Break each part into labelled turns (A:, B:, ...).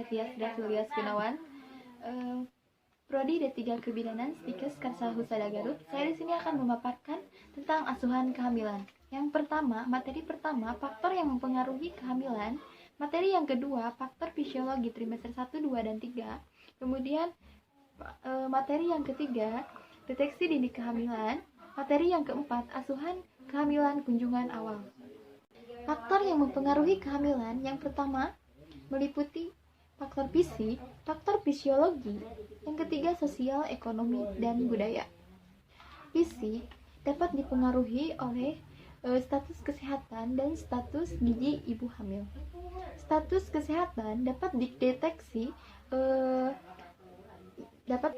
A: Saya Tias Ratulias Gunawan, Prodi D3 Kebidanan Stikes Karsa Husada Garut. Saya di sini akan memaparkan tentang asuhan kehamilan. Yang pertama, materi pertama, faktor yang mempengaruhi kehamilan. Materi yang kedua, faktor fisiologi trimester 1, 2, dan 3. Kemudian materi yang ketiga, deteksi dini kehamilan. Materi yang keempat, asuhan kehamilan kunjungan awal. Faktor yang mempengaruhi kehamilan yang pertama meliputi faktor fisik, faktor fisiologi, yang ketiga sosial, ekonomi, dan budaya. Fisik dapat dipengaruhi oleh status kesehatan dan status gizi ibu hamil. Status kesehatan dapat dideteksi dapat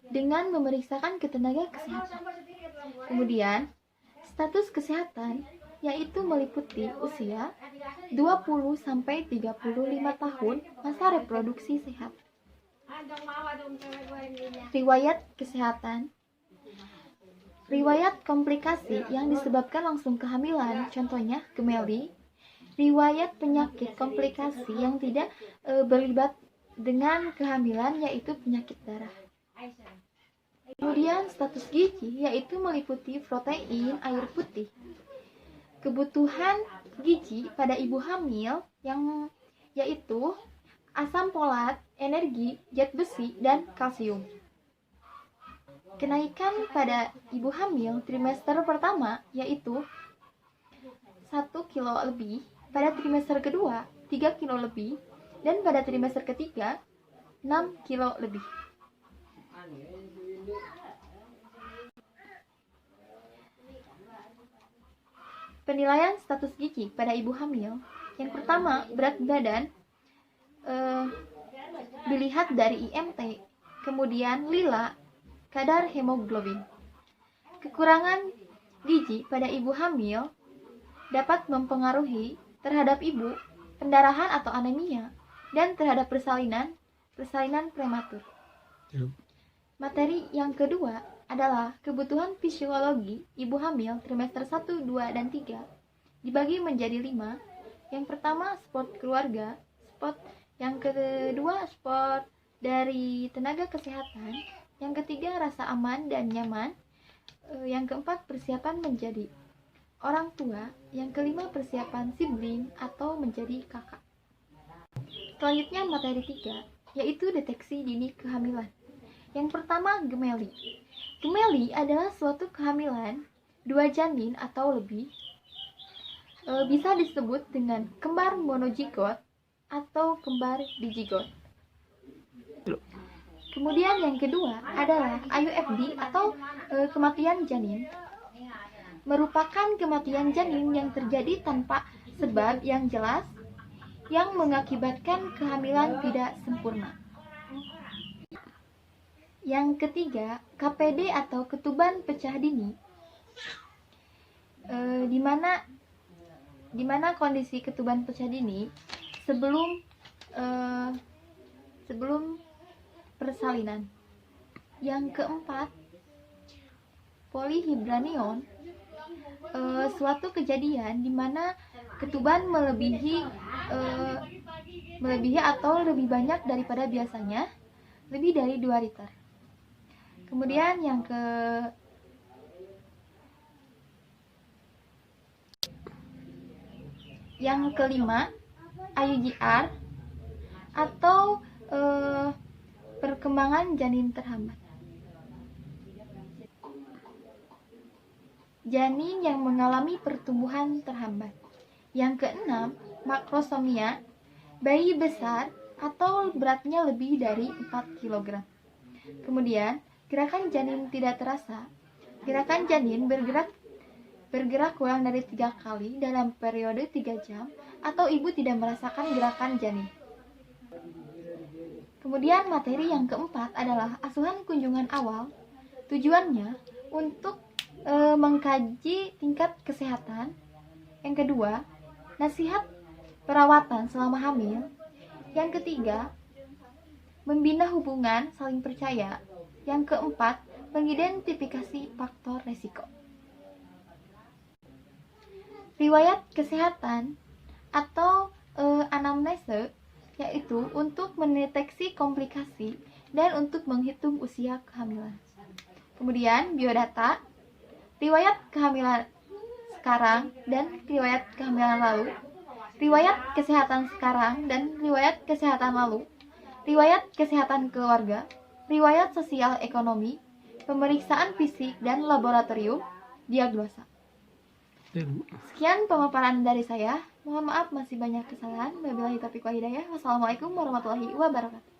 A: dengan memeriksakan ke tenaga kesehatan. Kemudian, status kesehatan yaitu meliputi usia 20-35 tahun, masa reproduksi sehat. Riwayat kesehatan, riwayat komplikasi yang disebabkan langsung kehamilan, contohnya gemeli. Riwayat penyakit komplikasi yang tidak berlibat dengan kehamilan, yaitu penyakit darah. Kemudian status gizi yaitu meliputi protein, air putih. Kebutuhan gizi pada ibu hamil yang yaitu asam folat, energi, zat besi, dan kalsium. Kenaikan pada ibu hamil trimester pertama yaitu 1 kilo lebih, pada trimester kedua 3 kilo lebih, dan pada trimester ketiga 6 kilo lebih. Penilaian status gizi pada ibu hamil. Yang pertama, berat badan dilihat dari IMT, kemudian lila, kadar hemoglobin. Kekurangan gizi pada ibu hamil dapat mempengaruhi terhadap ibu, pendarahan atau anemia, dan terhadap persalinan prematur. Materi yang kedua adalah kebutuhan fisiologi ibu hamil trimester 1, 2, dan 3 dibagi menjadi 5. Yang pertama, sport keluarga, yang kedua, sport dari tenaga kesehatan, yang ketiga, rasa aman dan nyaman, yang keempat, persiapan menjadi orang tua, yang kelima, persiapan sibling atau menjadi kakak. Selanjutnya, materi 3, yaitu deteksi dini kehamilan. Yang pertama, gemeli. Gemeli adalah suatu kehamilan 2 janin atau lebih, bisa disebut dengan kembar monozigot atau kembar dizigot. Kemudian yang kedua adalah IUFD atau kematian janin. Merupakan kematian janin yang terjadi tanpa sebab yang jelas yang mengakibatkan kehamilan tidak sempurna. Yang ketiga, KPD atau ketuban pecah dini, di mana kondisi ketuban pecah dini sebelum persalinan. Yang keempat, polyhydramnion, suatu kejadian di mana ketuban melebihi atau lebih banyak daripada biasanya, lebih dari 2 liter. Kemudian yang kelima, IUGR atau perkembangan janin terhambat. Janin yang mengalami pertumbuhan terhambat. Yang keenam, makrosomia, bayi besar atau beratnya lebih dari 4 kg. Kemudian, gerakan janin tidak terasa. Gerakan janin bergerak kurang dari 3 kali dalam periode 3 jam, atau ibu tidak merasakan gerakan janin. Kemudian materi yang keempat adalah asuhan kunjungan awal. Tujuannya untuk mengkaji tingkat kesehatan. Yang kedua, nasihat perawatan selama hamil. Yang ketiga, membina hubungan saling percaya. Yang keempat, mengidentifikasi faktor resiko. Riwayat kesehatan atau anamnese, yaitu itu untuk mendeteksi komplikasi dan untuk menghitung usia kehamilan. Kemudian biodata, riwayat kehamilan sekarang dan riwayat kehamilan lalu, riwayat kesehatan sekarang dan riwayat kesehatan lalu, riwayat kesehatan keluarga, riwayat sosial ekonomi, pemeriksaan fisik dan laboratorium, diagnosa. Sekian pemaparan dari saya. Mohon maaf masih banyak kesalahan. Wabillahi taufiq wal hidayah. Wassalamualaikum warahmatullahi wabarakatuh.